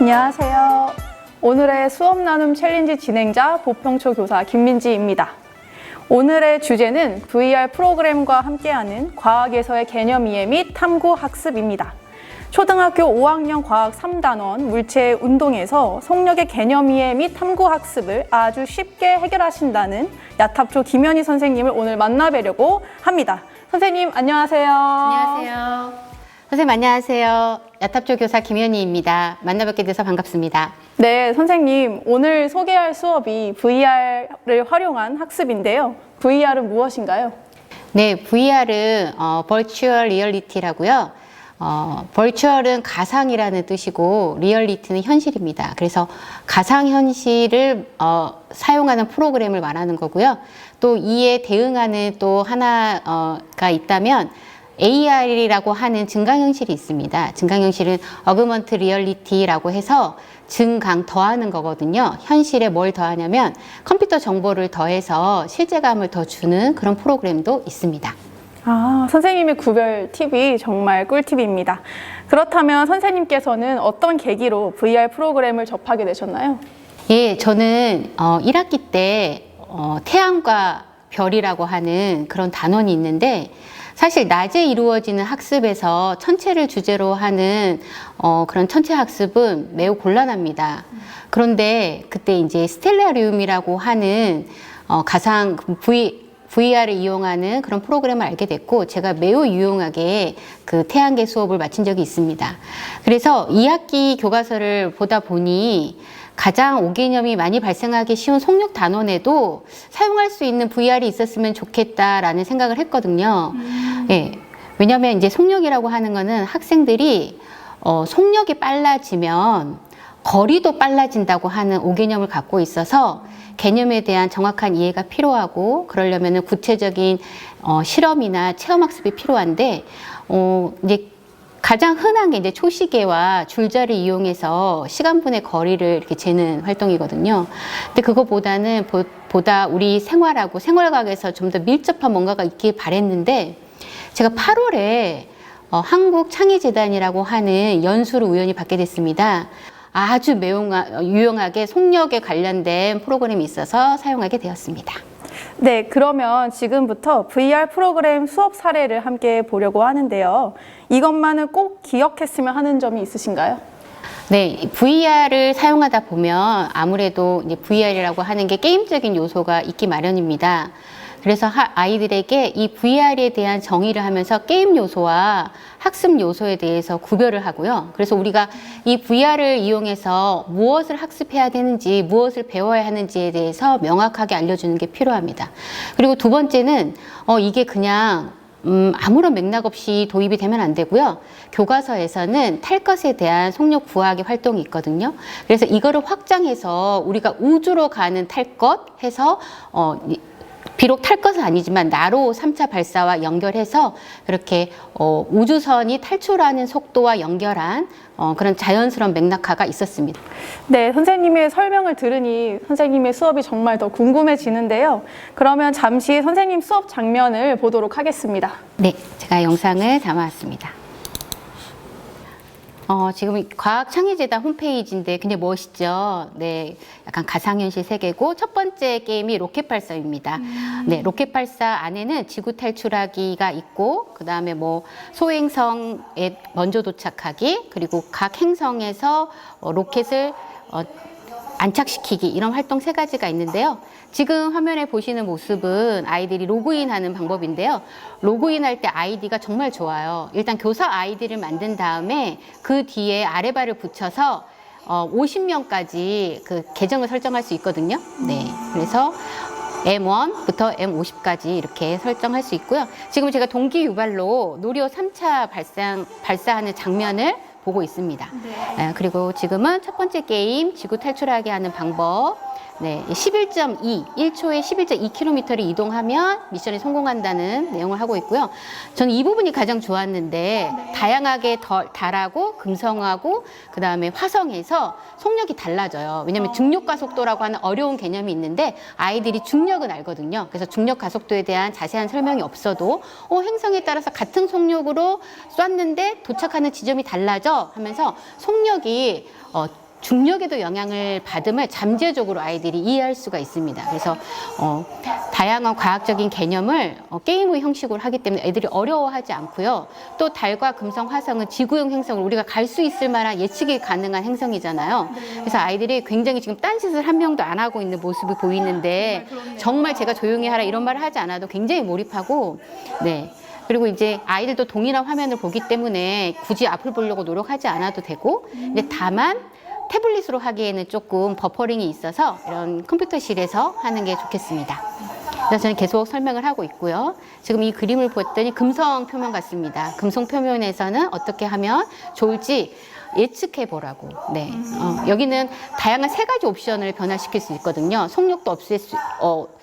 안녕하세요. 오늘의 수업 나눔 챌린지 진행자 보평초 교사 김민지입니다. 오늘의 주제는 VR 프로그램과 함께하는 과학에서의 개념 이해 및 탐구 학습입니다. 초등학교 5학년 과학 3단원 물체의 운동에서 속력의 개념 이해 및 탐구 학습을 아주 쉽게 해결하신다는 야탑초 김현희 선생님을 오늘 만나뵈려고 합니다. 선생님 안녕하세요. 안녕하세요. 선생님 안녕하세요. 야탑초 교사 김현희입니다. 만나뵙게 돼서 반갑습니다. 네, 선생님 오늘 소개할 수업이 VR을 활용한 학습인데요. VR은 무엇인가요? 네, VR은 Virtual Reality라고요. Virtual은 가상이라는 뜻이고 리얼리티는 현실입니다. 그래서 가상현실을 사용하는 프로그램을 말하는 거고요. 또 이에 대응하는 또 하나가 있다면 AR이라고 하는 증강현실이 있습니다. 증강현실은 어그먼트 리얼리티라고 해서 증강 더하는 거거든요. 현실에 뭘 더하냐면 컴퓨터 정보를 더해서 실제감을 더 주는 그런 프로그램도 있습니다. 아, 선생님의 구별 팁이 정말 꿀팁입니다. 그렇다면 선생님께서는 어떤 계기로 VR 프로그램을 접하게 되셨나요? 예, 저는 1학기 때 태양과 별이라고 하는 그런 단원이 있는데 사실 낮에 이루어지는 학습에서 천체를 주제로 하는 그런 천체 학습은 매우 곤란합니다. 그런데 그때 이제 스텔라리움이라고 하는 가상 VR을 이용하는 그런 프로그램을 알게 됐고 제가 매우 유용하게 그 태양계 수업을 마친 적이 있습니다. 그래서 2학기 교과서를 보다 보니 가장 오개념이 많이 발생하기 쉬운 속력 단원에도 사용할 수 있는 VR이 있었으면 좋겠다라는 생각을 했거든요. 예, 왜냐하면 이제 속력이라고 하는 거는 학생들이 속력이 빨라지면 거리도 빨라진다고 하는 오개념을 갖고 있어서 개념에 대한 정확한 이해가 필요하고 그러려면 구체적인 실험이나 체험학습이 필요한데 이제 가장 흔한 게 이제 초시계와 줄자를 이용해서 시간분의 거리를 이렇게 재는 활동이거든요. 근데 그거보다는 보다 우리 생활하고 생활과학에서 좀 더 밀접한 뭔가가 있길 바랬는데 제가 8월에 한국창의재단이라고 하는 연수를 우연히 받게 됐습니다. 아주 유용하게 속력에 관련된 프로그램이 있어서 사용하게 되었습니다. 네, 그러면 지금부터 VR 프로그램 수업 사례를 함께 보려고 하는데요. 이것만은 꼭 기억했으면 하는 점이 있으신가요? 네, VR을 사용하다 보면 아무래도 이제 VR이라고 하는 게 게임적인 요소가 있기 마련입니다. 그래서 아이들에게 이 VR에 대한 정의를 하면서 게임 요소와 학습 요소에 대해서 구별을 하고요. 그래서 우리가 이 VR을 이용해서 무엇을 학습해야 되는지, 무엇을 배워야 하는지에 대해서 명확하게 알려주는 게 필요합니다. 그리고 두 번째는 이게 그냥 아무런 맥락 없이 도입이 되면 안 되고요. 교과서에서는 탈 것에 대한 속력 구하기 활동이 있거든요. 그래서 이거를 확장해서 우리가 우주로 가는 탈 것 해서 비록 탈 것은 아니지만 나로 3차 발사와 연결해서 그렇게 우주선이 탈출하는 속도와 연결한 그런 자연스러운 맥락화가 있었습니다. 네, 선생님의 설명을 들으니 선생님의 수업이 정말 더 궁금해지는데요. 그러면 잠시 선생님 수업 장면을 보도록 하겠습니다. 네, 제가 영상을 담아왔습니다. 지금 과학창의재단 홈페이지인데 굉장히 멋있죠. 네, 약간 가상현실 세계고 첫 번째 게임이 로켓 발사입니다. 네, 로켓 발사 안에는 지구 탈출하기가 있고 그 다음에 뭐 소행성에 먼저 도착하기 그리고 각 행성에서 로켓을 안착시키기 이런 활동 3가지가 있는데요. 지금 화면에 보시는 모습은 아이들이 로그인하는 방법인데요. 로그인할 때 아이디가 정말 좋아요. 일단 교사 아이디를 만든 다음에 그 뒤에 아래바를 붙여서 50명까지 그 계정을 설정할 수 있거든요. 네, 그래서 M1부터 M50까지 이렇게 설정할 수 있고요. 지금 제가 동기 유발로 노리호 3차 발사하는 장면을 보고 있습니다. 그리고 지금은 첫 번째 게임 지구 탈출하게 하는 방법. 네, 11.2, 1초에 11.2km를 이동하면 미션이 성공한다는 내용을 하고 있고요. 저는 이 부분이 가장 좋았는데 다양하게 달하고 금성하고 그 다음에 화성에서 속력이 달라져요. 왜냐하면 중력 가속도라고 하는 어려운 개념이 있는데 아이들이 중력은 알거든요. 그래서 중력 가속도에 대한 자세한 설명이 없어도 행성에 따라서 같은 속력으로 쐈는데 도착하는 지점이 달라져 하면서 속력이 중력에도 영향을 받음을 잠재적으로 아이들이 이해할 수가 있습니다. 그래서 다양한 과학적인 개념을 게임의 형식으로 하기 때문에 애들이 어려워하지 않고요. 또 달과 금성, 화성은 지구형 행성을 우리가 갈 수 있을 만한 예측이 가능한 행성이잖아요. 그래서 아이들이 굉장히 지금 딴짓을 한 명도 안 하고 있는 모습이 보이는데 정말 제가 조용히 하라 이런 말을 하지 않아도 굉장히 몰입하고 네. 그리고 이제 아이들도 동일한 화면을 보기 때문에 굳이 앞을 보려고 노력하지 않아도 되고 근데 다만 태블릿으로 하기에는 조금 버퍼링이 있어서 이런 컴퓨터실에서 하는 게 좋겠습니다. 그래서 저는 계속 설명을 하고 있고요. 지금 이 그림을 봤더니 금성 표면 같습니다. 금성 표면에서는 어떻게 하면 좋을지 예측해 보라고. 네. 여기는 다양한 세 가지 옵션을 변화시킬 수 있거든요. 속력도 없앨 수,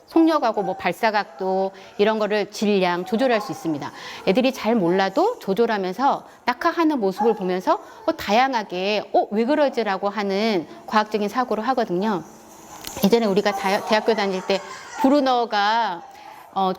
속력하고 뭐 발사각도 이런 거를 질량 조절할 수 있습니다. 애들이 잘 몰라도 조절하면서 낙하하는 모습을 보면서 다양하게 왜 그러지라고 하는 과학적인 사고를 하거든요. 예전에 우리가 대학교 다닐 때 브루너가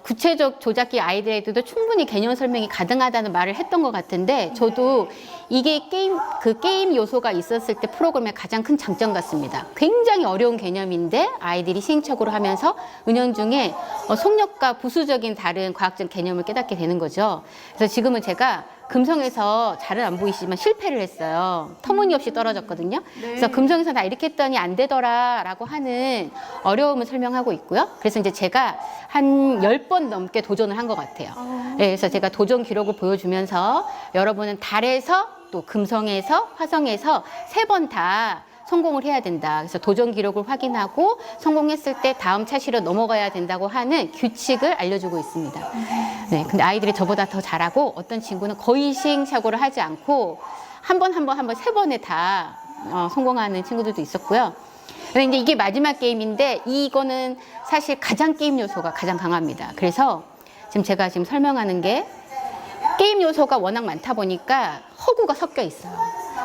구체적 조작기 아이들에게도 충분히 개념 설명이 가능하다는 말을 했던 것 같은데 저도 이게 게임 요소가 있었을 때 프로그램의 가장 큰 장점 같습니다. 굉장히 어려운 개념인데 아이들이 시행착오를 하면서 은연중에 속력과 부수적인 다른 과학적 개념을 깨닫게 되는 거죠. 그래서 지금은 제가 금성에서 잘은 안 보이시지만 실패를 했어요. 터무니없이 떨어졌거든요. 그래서 금성에서 나 이렇게 했더니 안 되더라 라고 하는 어려움을 설명하고 있고요. 그래서 이제 제가 한 10번 넘게 도전을 한 것 같아요. 네, 그래서 제가 도전 기록을 보여주면서 여러분은 달에서 또 금성에서 화성에서 3번 다 성공을 해야 된다. 그래서 도전 기록을 확인하고 성공했을 때 다음 차시로 넘어가야 된다고 하는 규칙을 알려주고 있습니다. 네, 근데 아이들이 저보다 더 잘하고 어떤 친구는 거의 시행착오를 하지 않고 한 번, 3번에 다 성공하는 친구들도 있었고요. 근데 이제 이게 마지막 게임인데 이거는 사실 가장 게임 요소가 가장 강합니다. 그래서 지금 제가 지금 설명하는 게 게임 요소가 워낙 많다 보니까 허구가 섞여 있어요.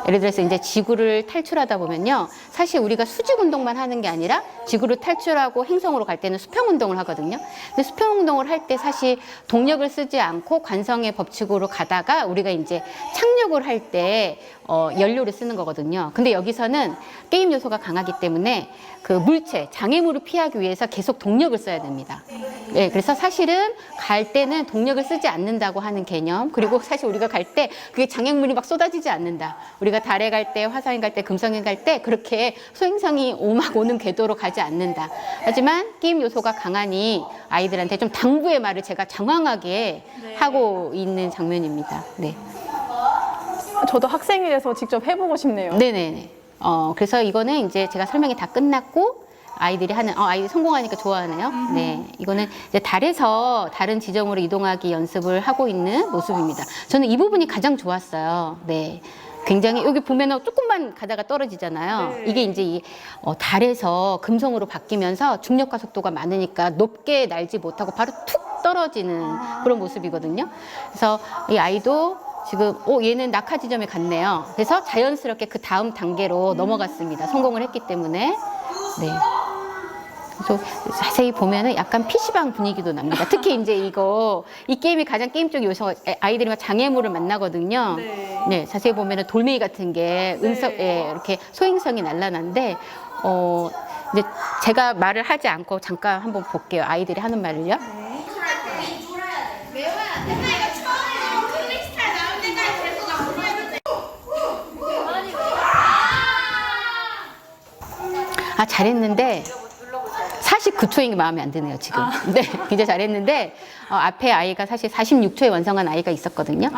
예를 들어서 이제 지구를 탈출하다 보면요. 사실 우리가 수직 운동만 하는 게 아니라 지구를 탈출하고 행성으로 갈 때는 수평 운동을 하거든요. 근데 수평 운동을 할 때 사실 동력을 쓰지 않고 관성의 법칙으로 가다가 우리가 이제 착륙을 할 때 연료를 쓰는 거거든요. 근데 여기서는 게임 요소가 강하기 때문에 그 물체, 장애물을 피하기 위해서 계속 동력을 써야 됩니다. 네, 그래서 사실은 갈 때는 동력을 쓰지 않는다고 하는 개념. 그리고 사실 우리가 갈 때 그게 장애물이 막 쏟아지지 않는다. 우리가 달에 갈 때, 화성에 갈 때, 금성에 갈 때 그렇게 소행성이 막 오는 궤도로 가지 않는다. 하지만 게임 요소가 강하니 아이들한테 좀 당부의 말을 제가 장황하게 하고 있는 장면입니다. 네. 저도 학생이 돼서 직접 해보고 싶네요. 네네네. 그래서 이거는 이제 제가 설명이 다 끝났고 아이들이 하는 아이들이 성공하니까 좋아하네요. 네, 이거는 이제 달에서 다른 지점으로 이동하기 연습을 하고 있는 모습입니다. 저는 이 부분이 가장 좋았어요. 네. 굉장히 여기 보면은 조금만 가다가 떨어지잖아요. 네. 이게 이제 달에서 금성으로 바뀌면서 중력 가속도가 많으니까 높게 날지 못하고 바로 툭 떨어지는 그런 모습이거든요. 그래서 이 아이도 지금 얘는 낙하 지점에 갔네요. 그래서 자연스럽게 그 다음 단계로 넘어갔습니다. 성공을 했기 때문에. 네. 그래서 자세히 보면은 약간 PC방 분위기도 납니다. 특히 이제 이 게임이 가장 게임적 요소가 아이들이 막 장애물을 만나거든요. 네, 자세히 보면은 돌멩이 같은 게 이렇게 소행성이 날라나는데, 이제 제가 말을 하지 않고 잠깐 한번 볼게요. 아이들이 하는 말을요. 잘했는데 49초인 게 마음에 안 드네요, 지금. 네, 굉장히 잘했는데 앞에 아이가 사실 46초에 완성한 아이가 있었거든요.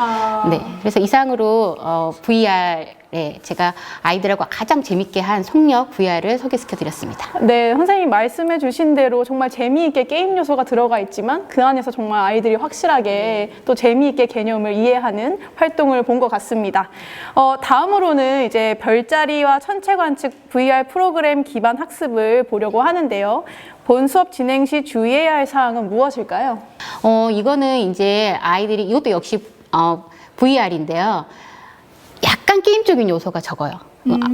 네, 그래서 이상으로 VR 네, 제가 아이들하고 가장 재밌게 한 속력 VR을 소개시켜 드렸습니다. 네, 선생님 말씀해 주신 대로 정말 재미있게 게임 요소가 들어가 있지만 그 안에서 정말 아이들이 확실하게 또 재미있게 개념을 이해하는 활동을 본 것 같습니다. 다음으로는 이제 별자리와 천체 관측 VR 프로그램 기반 학습을 보려고 하는데요. 본 수업 진행 시 주의해야 할 사항은 무엇일까요? 이거는 이제 아이들이 이것도 역시 VR인데요. 약간 게임적인 요소가 적어요.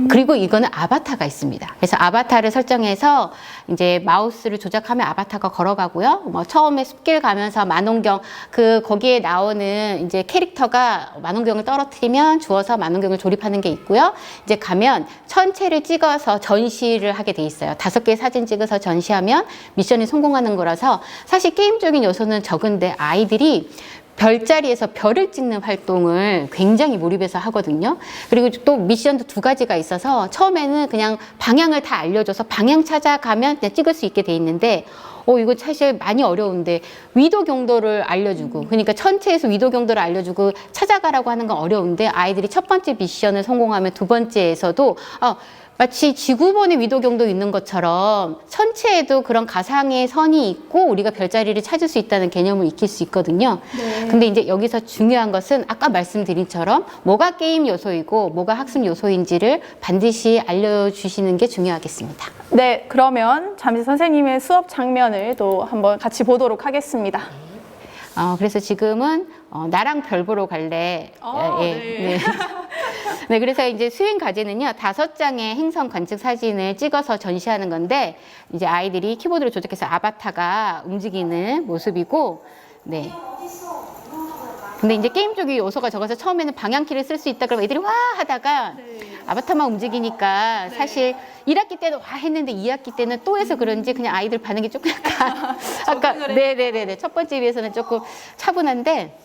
그리고 이거는 아바타가 있습니다. 그래서 아바타를 설정해서 이제 마우스를 조작하면 아바타가 걸어가고요. 뭐 처음에 숲길 가면서 만원경 거기에 나오는 이제 캐릭터가 만원경을 떨어뜨리면 주워서 만원경을 조립하는 게 있고요. 이제 가면 천체를 찍어서 전시를 하게 돼 있어요. 5개의 사진 찍어서 전시하면 미션이 성공하는 거라서 사실 게임적인 요소는 적은데 아이들이 별자리에서 별을 찍는 활동을 굉장히 몰입해서 하거든요. 그리고 또 미션도 2가지가 있어서 처음에는 그냥 방향을 다 알려줘서 방향 찾아가면 그냥 찍을 수 있게 돼 있는데 이거 사실 많이 어려운데 위도 경도를 알려주고 그러니까 천체에서 위도 경도를 알려주고 찾아가라고 하는 건 어려운데 아이들이 첫 번째 미션을 성공하면 2번째에서도 마치 지구본의 위도 경도 있는 것처럼 천체에도 그런 가상의 선이 있고 우리가 별자리를 찾을 수 있다는 개념을 익힐 수 있거든요. 네. 근데 이제 여기서 중요한 것은 아까 말씀드린처럼 뭐가 게임 요소이고 뭐가 학습 요소인지를 반드시 알려주시는 게 중요하겠습니다. 네, 그러면 잠시 선생님의 수업 장면을 또 한번 같이 보도록 하겠습니다. 그래서 지금은 나랑 별 보러 갈래. 네. 네, 그래서 이제 수행 과제는요, 5장의 행성 관측 사진을 찍어서 전시하는 건데, 이제 아이들이 키보드를 조작해서 아바타가 움직이는 모습이고, 네. 근데 이제 게임적인 요소가 적어서 처음에는 방향키를 쓸 수 있다 그러면 애들이 와 하다가 아바타만 움직이니까 사실 1학기 때는 와 했는데 2학기 때는 또 해서 그런지 그냥 아이들 반응이 조금 약간 아까 네네네 첫 번째 비해서는 조금 차분한데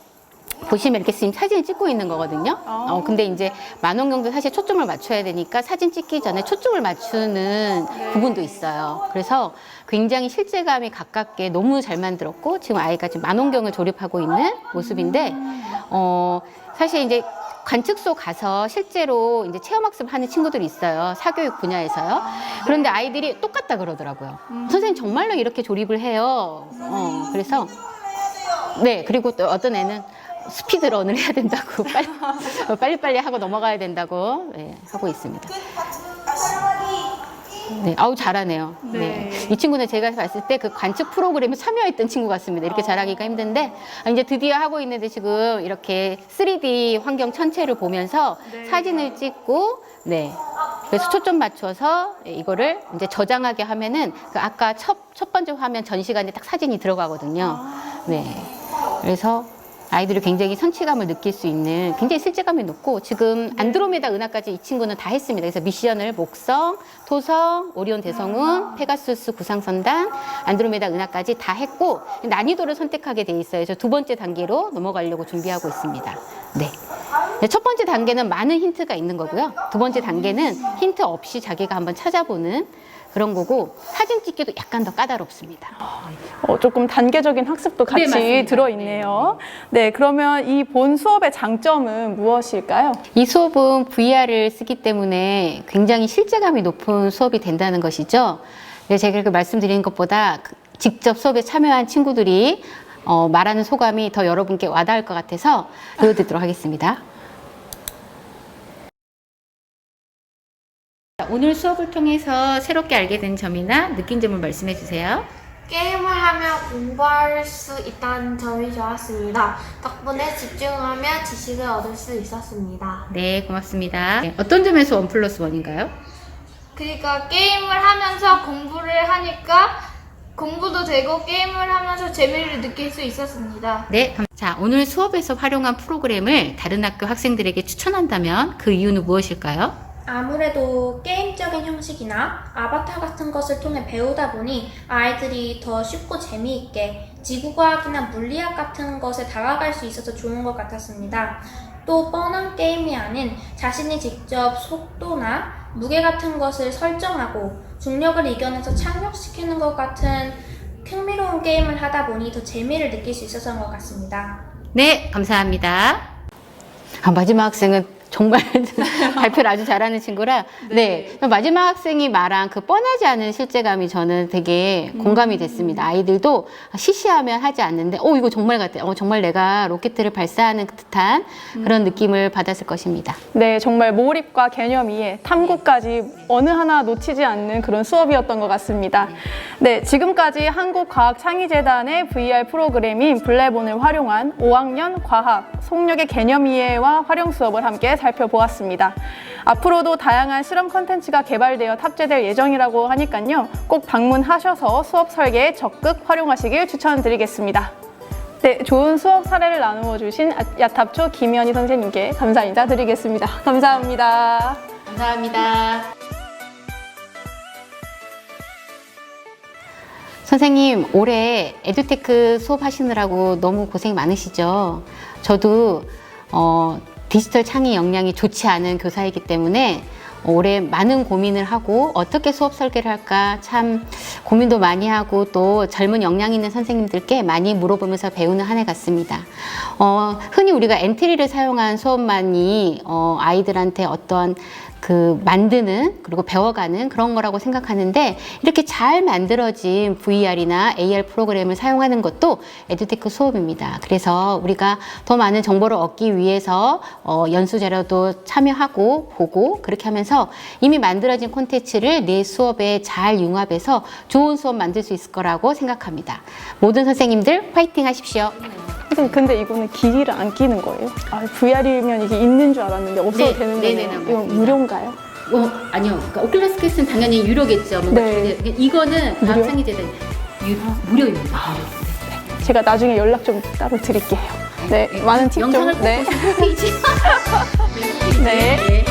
보시면 이렇게 지금 사진을 찍고 있는 거거든요. 근데 이제 만원경도 사실 초점을 맞춰야 되니까 사진 찍기 전에 초점을 맞추는 부분도 있어요. 그래서 굉장히 실제감이 가깝게 너무 잘 만들었고 지금 아이가 지금 만원경을 조립하고 있는 모습인데 사실 이제 관측소 가서 실제로 이제 체험학습 하는 친구들이 있어요. 사교육 분야에서요. 그런데 아이들이 똑같다 그러더라고요. 선생님 정말로 이렇게 조립을 해요. 그래서 네, 그리고 또 어떤 애는 스피드런을 해야 된다고 빨리빨리 하고 넘어가야 된다고 하고 있습니다. 네, 아우 잘하네요. 네. 이 친구는 제가 봤을 때 그 관측 프로그램에 참여했던 친구 같습니다. 이렇게 잘하기가 힘든데 이제 드디어 하고 있는데 지금 이렇게 3D 환경 천체를 보면서 사진을 찍고 그래서 초점 맞춰서 이거를 이제 저장하게 하면은 그 아까 첫 번째 화면 전 시간에 딱 사진이 들어가거든요. 네. 그래서 아이들이 굉장히 성취감을 느낄 수 있는 굉장히 실제감이 높고 지금 안드로메다 은하까지 이 친구는 다 했습니다. 그래서 미션을 목성, 토성, 오리온 대성운, 페가수스 구상선단, 안드로메다 은하까지 다 했고 난이도를 선택하게 돼 있어요. 그래서 2번째 단계로 넘어가려고 준비하고 있습니다. 네. 첫 번째 단계는 많은 힌트가 있는 거고요. 2번째 단계는 힌트 없이 자기가 한번 찾아보는 그런 거고 사진 찍기도 약간 더 까다롭습니다. 조금 단계적인 학습도 같이 들어있네요. 네, 그러면 이 본 수업의 장점은 무엇일까요? 이 수업은 VR을 쓰기 때문에 굉장히 실제감이 높은 수업이 된다는 것이죠. 네, 제가 그 말씀드리는 것보다 직접 수업에 참여한 친구들이 말하는 소감이 더 여러분께 와닿을 것 같아서 보여드리도록 하겠습니다. 오늘 수업을 통해서 새롭게 알게 된 점이나 느낀 점을 말씀해 주세요. 게임을 하면 공부할 수 있다는 점이 좋았습니다. 덕분에 집중하면 지식을 얻을 수 있었습니다. 네, 고맙습니다. 어떤 점에서 1+1인가요? 그러니까 게임을 하면서 공부를 하니까 공부도 되고 게임을 하면서 재미를 느낄 수 있었습니다. 네, 자, 오늘 수업에서 활용한 프로그램을 다른 학교 학생들에게 추천한다면 그 이유는 무엇일까요? 아무래도 게임적인 형식이나 아바타 같은 것을 통해 배우다 보니 아이들이 더 쉽고 재미있게 지구과학이나 물리학 같은 것에 다가갈 수 있어서 좋은 것 같았습니다. 또 뻔한 게임이 아닌 자신이 직접 속도나 무게 같은 것을 설정하고 중력을 이겨내서 착륙시키는 것 같은 흥미로운 게임을 하다 보니 더 재미를 느낄 수 있었던 것 같습니다. 네, 감사합니다. 마지막 학생은 정말 발표를 아주 잘하는 친구라 네. 마지막 학생이 말한 그 뻔하지 않은 실제감이 저는 되게 공감이 됐습니다. 아이들도 시시하면 하지 않는데 이거 정말 같아. 정말 내가 로켓을 발사하는 듯한 그런 느낌을 받았을 것입니다. 네, 정말 몰입과 개념 이해, 탐구까지 어느 하나 놓치지 않는 그런 수업이었던 것 같습니다. 네, 지금까지 한국과학창의재단의 VR 프로그램인 블레본을 활용한 5학년 과학, 속력의 개념 이해와 활용 수업을 함께 살펴보았습니다. 앞으로도 다양한 실험 콘텐츠가 개발되어 탑재될 예정이라고 하니까요. 꼭 방문하셔서 수업 설계에 적극 활용하시길 추천드리겠습니다. 네, 좋은 수업 사례를 나누어 주신 야탑초 김연희 선생님께 감사 인사드리겠습니다. 감사합니다. 감사합니다. 선생님, 올해 에듀테크 수업하시느라고 너무 고생 많으시죠? 저도 디지털 창의 역량이 좋지 않은 교사이기 때문에 올해 많은 고민을 하고 어떻게 수업 설계를 할까 참 고민도 많이 하고 또 젊은 역량 있는 선생님들께 많이 물어보면서 배우는 한 해 같습니다. 흔히 우리가 엔트리를 사용한 수업만이 아이들한테 어떤 그 만드는 그리고 배워가는 그런 거라고 생각하는데 이렇게 잘 만들어진 VR이나 AR 프로그램을 사용하는 것도 에듀테크 수업입니다. 그래서 우리가 더 많은 정보를 얻기 위해서 연수 자료도 참여하고 보고 그렇게 하면서 이미 만들어진 콘텐츠를 내 수업에 잘 융합해서 좋은 수업 만들 수 있을 거라고 생각합니다. 모든 선생님들 화이팅 하십시오. 선생님, 근데 이거는 기기를 안 끼는 거예요? VR이면 이게 있는 줄 알았는데 없어도 네, 되는 네네, 거예요? 맞습니다. 이건 무료인가요? 아니요. 그러니까 오큘러스 퀘스트는 당연히 유료겠죠. 뭔가 네. 이거는 무료? 과학창의재단 무료입니다. 제가 나중에 연락 좀 따로 드릴게요. 네, 많은 팁 좀. 영상을 꼭 네. 보시고 페이지. 네.